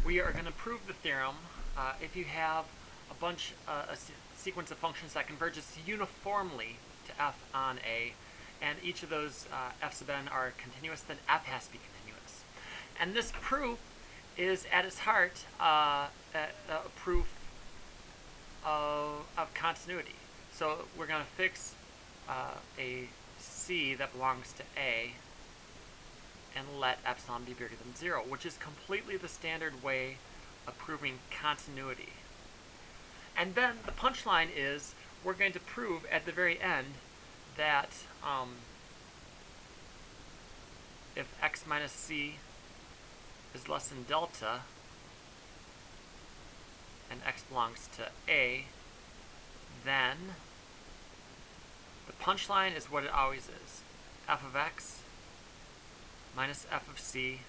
we are going to prove the theorem if you have a sequence of functions that converges uniformly to f on a, and each of those f sub n are continuous, then f has to be continuous. And this proof is at its heart a proof of continuity. So we're going to fix a c that belongs to a and let epsilon be bigger than 0, which is completely the standard way of proving continuity. And then the punchline is we're going to prove at the very end that if x minus c is less than delta and x belongs to a, then the punchline is what it always is. F of x minus f of c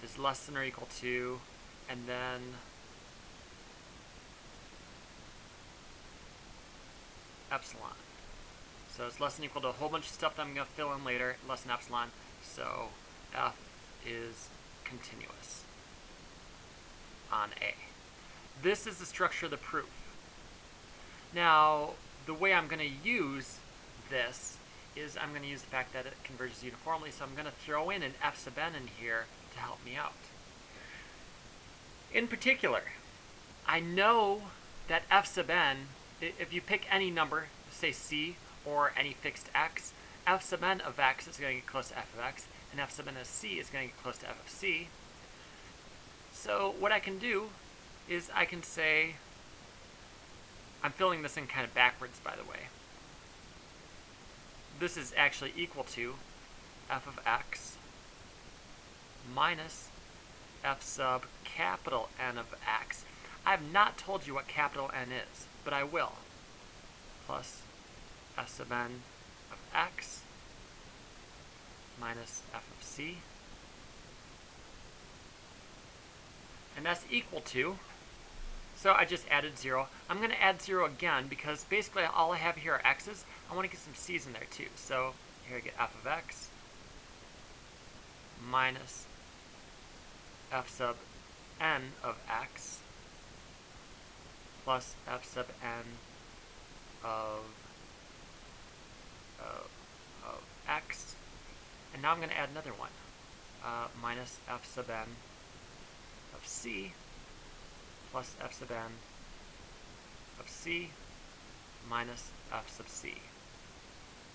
is less than or equal to, and then epsilon. So it's less than or equal to a whole bunch of stuff that I'm going to fill in later, less than epsilon. So f is continuous on A. This is the structure of the proof. Now, the way I'm going to use this is I'm going to use the fact that it converges uniformly, so I'm going to throw in an f sub n in here to help me out. In particular, I know that f sub n, if you pick any number, say c, or any fixed x, f sub n of x is going to get close to f of x, and f sub n of c is going to get close to f of c. So what I can do is I can say, I'm filling this in kind of backwards, by the way. This is actually equal to f of x minus f sub capital N of x. I have not told you what capital N is, but I will. Plus f sub n of x minus f of c. And that's equal to, so I just added 0. I'm going to add 0 again because basically all I have here are x's. I want to get some c's in there too. So here I get f of x minus f sub n of x plus f sub n of x. And now I'm going to add another one, minus f sub n of c plus f sub n of c minus f sub c.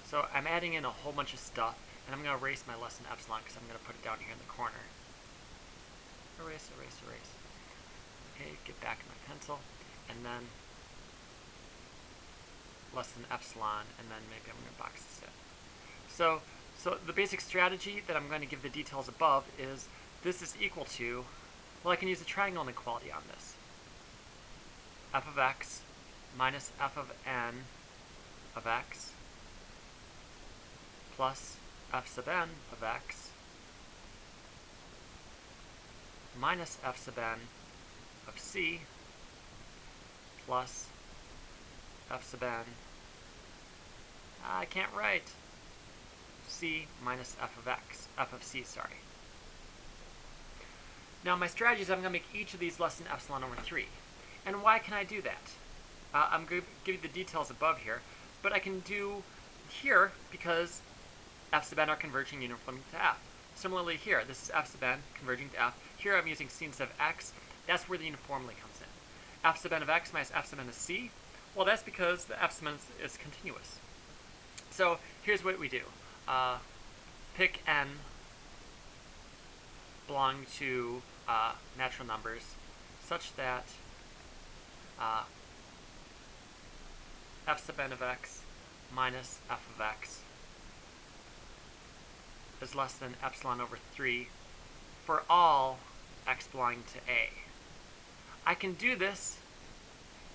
So I'm adding in a whole bunch of stuff, and I'm going to erase my less than epsilon because I'm going to put it down here in the corner. Erase, erase, erase. Okay, get back in my pencil, and then less than epsilon, and then maybe I'm going to box this in. So the basic strategy that I'm going to give the details above is this is equal to, well, I can use a triangle inequality on this. F of x minus f of n of x plus f sub n of x minus f sub n of c plus f sub n, I can't write, c minus f of x, f of c, sorry. Now my strategy is I'm going to make each of these less than epsilon over 3. And why can I do that? I'm going to give you the details above here, but I can do here because f sub n are converging uniformly to f. Similarly here, this is f sub n converging to f. Here I'm using c instead of x. That's where the uniformly comes in. F sub n of x minus f sub n of c. Well, that's because the f sub n is continuous. So here's what we do. Pick n belonging to natural numbers such that f sub n of x minus f of x is less than epsilon over 3 for all x belonging to a. I can do this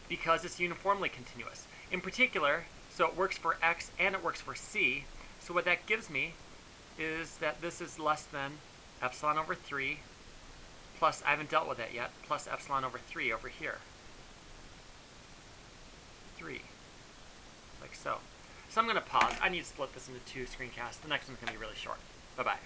because it's uniformly continuous. In particular, so it works for x and it works for c. So what that gives me is that this is less than epsilon over 3 plus, I haven't dealt with that yet, plus epsilon over 3 over here. 3, like so. So I'm going to pause. I need to split this into 2 screencasts. The next one's going to be really short. Bye-bye.